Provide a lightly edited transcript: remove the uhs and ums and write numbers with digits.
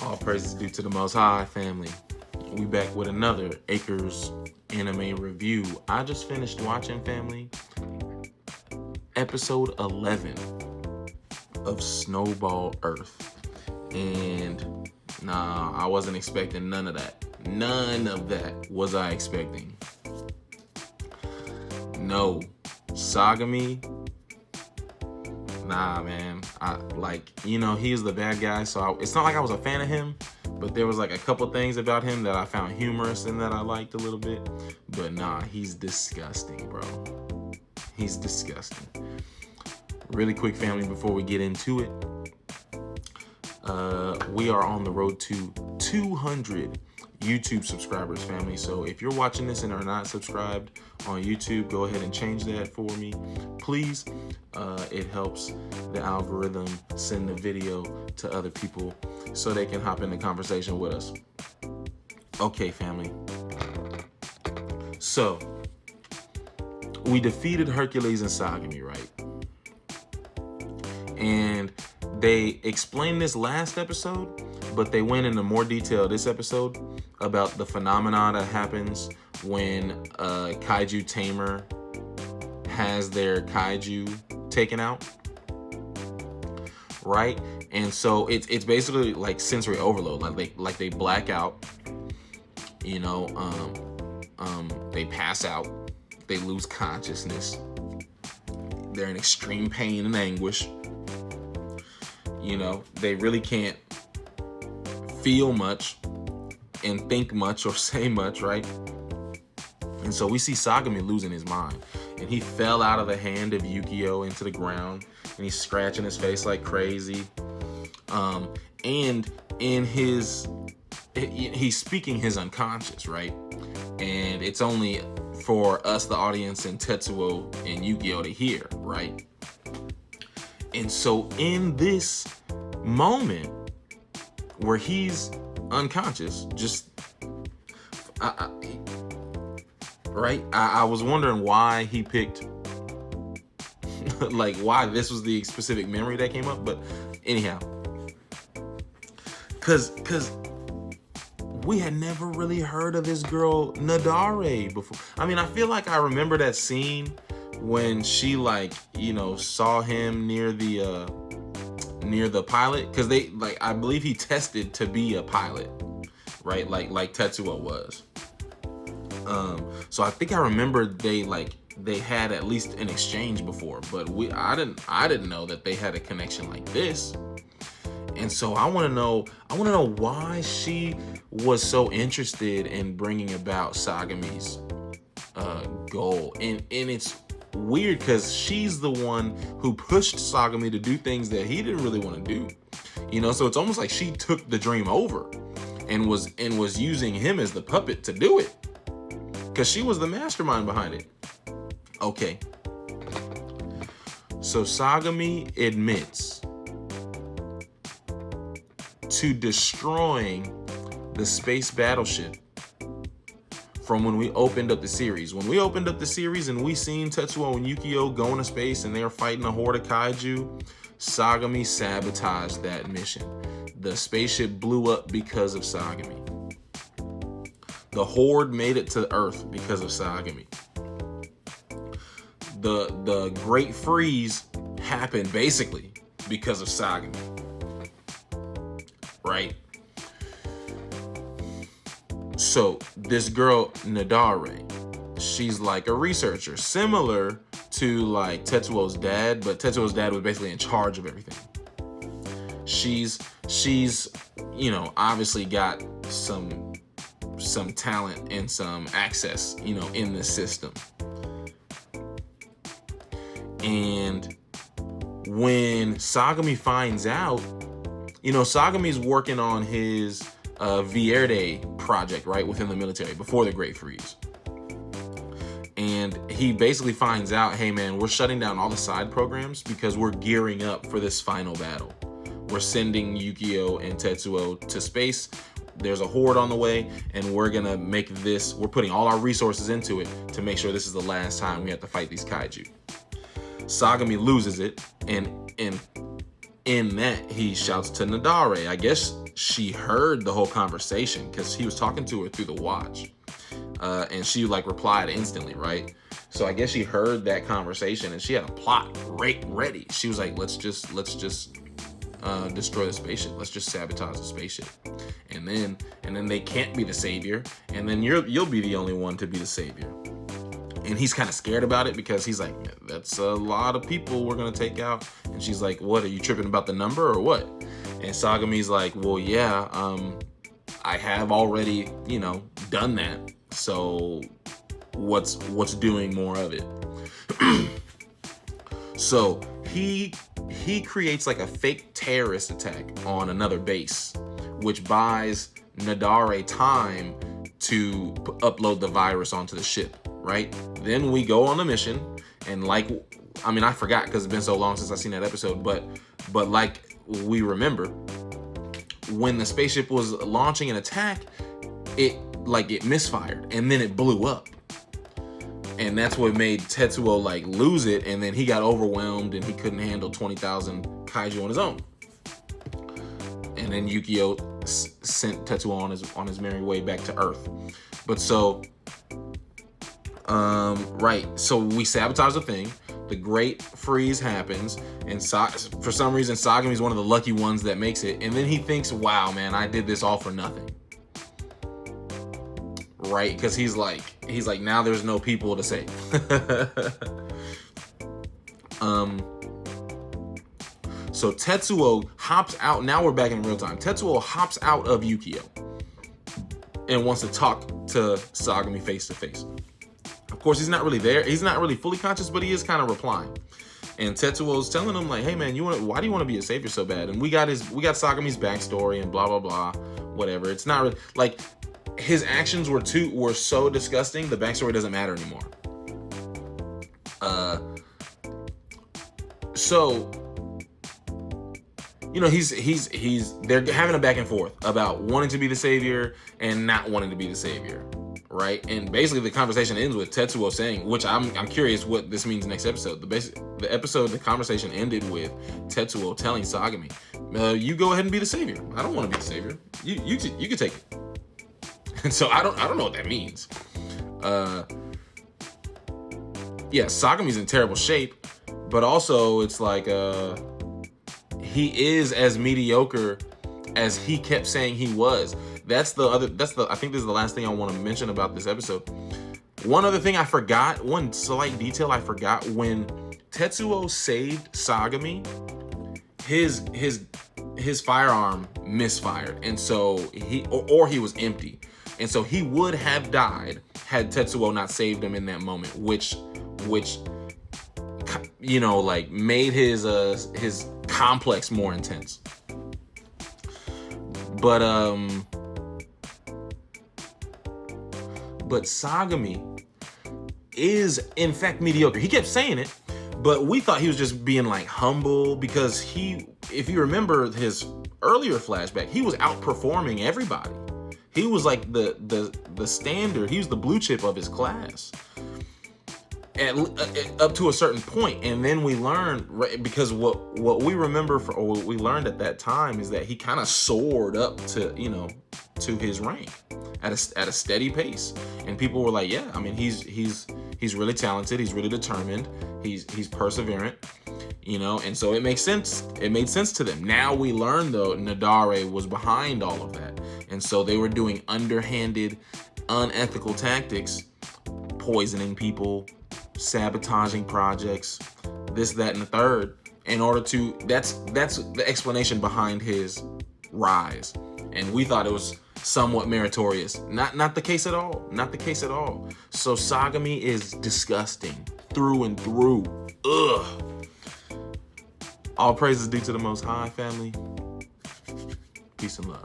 All praises due to the Most High, family. We back with another Acres anime review. I just finished watching, family, episode 11 of Snowball Earth. And nah, I wasn't expecting none of that. None of that was I expecting. No. Sagami, nah, man. He's the bad guy, so it's not like I was a fan of him, but there was like a couple things about him that I found humorous and that I liked a little bit. But nah, he's disgusting, bro. He's disgusting. Really quick, family, before we get into it, we are on the road to 200 YouTube subscribers, family. So if you're watching this and are not subscribed on YouTube, go ahead and change that for me, please. It helps the algorithm send the video to other people so they can hop in the conversation with us. Okay, family. So we defeated Hercules and Sagami, right? And they explained this last episode, but they went into more detail this episode about the phenomena that happens when a kaiju tamer has their kaiju taken out, right? And so it's basically like sensory overload, like they black out, they pass out, they lose consciousness, they're in extreme pain and anguish. They really can't feel much and think much or say much, right? And so we see Sagami losing his mind, and he fell out of the hand of Yukio into the ground, and he's scratching his face like crazy. And in he's speaking his unconscious, right? And it's only for us, the audience, and Tetsuo and Yukio to hear, right? And so in this moment where he's unconscious, I was wondering why he picked, why this was the specific memory that came up. But anyhow, cause we had never really heard of this girl Nadare before. I mean, I feel like I remember that scene when she saw him near the pilot, because I believe he tested to be a pilot, right? Like Tetsuo was. So I think I remember they had at least an exchange before, but I didn't know that they had a connection like this. And so I want to know why she was so interested in bringing about Sagami's goal. And it's weird because she's the one who pushed Sagami to do things that he didn't really want to do. So it's almost like she took the dream over and was using him as the puppet to do it, because she was the mastermind behind it. Okay. So Sagami admits to destroying the space battleship from when we opened up the series. When we opened up the series and we seen Tetsuo and Yukio going to space and they were fighting a horde of kaiju, Sagami sabotaged that mission. The spaceship blew up because of Sagami. The horde made it to Earth because of Sagami. The Great Freeze happened basically because of Sagami. Right? So this girl Nadare, she's like a researcher, similar to like Tetsuo's dad, but Tetsuo's dad was basically in charge of everything. She's obviously got some talent and some access, in the system. And when Sagami finds out, Sagami's working on his Vierde project, right, within the military before the Great Freeze. And he basically finds out, hey man, we're shutting down all the side programs because we're gearing up for this final battle. We're sending Yukio and Tetsuo to space. There's a horde on the way, and we're putting all our resources into it to make sure this is the last time we have to fight these kaiju. Sagami loses it, and in that he shouts to Nadare. I guess she heard the whole conversation because he was talking to her through the watch. And she like replied instantly, right? So I guess she heard that conversation and she had a plot ready. She was like, let's just destroy the spaceship. Let's just sabotage the spaceship. And then they can't be the savior. And then you'll be the only one to be the savior. And he's kind of scared about it because he's like, that's a lot of people we're going to take out. And she's like, what, are you tripping about the number or what? And Sagami's like, well, yeah, I have already, done that. So what's doing more of it? So he creates like a fake terrorist attack on another base, which buys Nadare time to upload the virus onto the ship, right? Then we go on a mission, and I forgot because it's been so long since I've seen that episode, but like we remember, when the spaceship was launching an attack, it misfired and then it blew up. And that's what made Tetsuo like lose it, and then he got overwhelmed and he couldn't handle 20,000 kaiju on his own. And then Yukio sent Tetsuo on his merry way back to Earth. But so, so we sabotage the thing. The Great Freeze happens, and for some reason Sagami's one of the lucky ones that makes it. And then he thinks, "Wow, man, I did this all for nothing." Right? Because he's like, now there's no people to save. So Tetsuo hops out. Now we're back in real time. Tetsuo hops out of Yukio and wants to talk to Sagami face to face. Of course, he's not really there. He's not really fully conscious, but he is kind of replying. And Tetsuo's telling him like, "Hey man, why do you want to be a savior so bad?" And we got Sagami's backstory and blah blah blah, whatever. It's not really like his actions were so disgusting. The backstory doesn't matter anymore. So they're having a back and forth about wanting to be the savior and not wanting to be the savior, right? And basically the conversation ends with Tetsuo saying, which I'm curious what this means next episode. The conversation ended with Tetsuo telling Sagami, "You go ahead and be the savior. I don't want to be the savior. You can take it." And so I don't know what that means. Yeah, Sagami's in terrible shape, but also it's like he is as mediocre as he kept saying he was. I think this is the last thing I want to mention about this episode. One other thing I forgot, one slight detail I forgot, when Tetsuo saved Sagami, his firearm misfired, and so he was empty. And so he would have died had Tetsuo not saved him in that moment, which made his complex more intense. But Sagami is in fact mediocre. He kept saying it, but we thought he was just being like humble because if you remember his earlier flashback, he was outperforming everybody. He was like the standard. He was the blue chip of his class up to a certain point. And then we learned, because what we remember or what we learned at that time is that he kind of soared up to his rank at a steady pace. And people were like, yeah, I mean, he's really talented. He's really determined. He's perseverant. And so it makes sense. It made sense to them. Now we learn though, Nadare was behind all of that. And so they were doing underhanded, unethical tactics, poisoning people, sabotaging projects, this, that, and the third, in order to, that's the explanation behind his rise. And we thought it was somewhat meritorious. Not the case at all. Not the case at all. So Sagami is disgusting through and through. Ugh. All praises due to the Most High, family. Peace and love.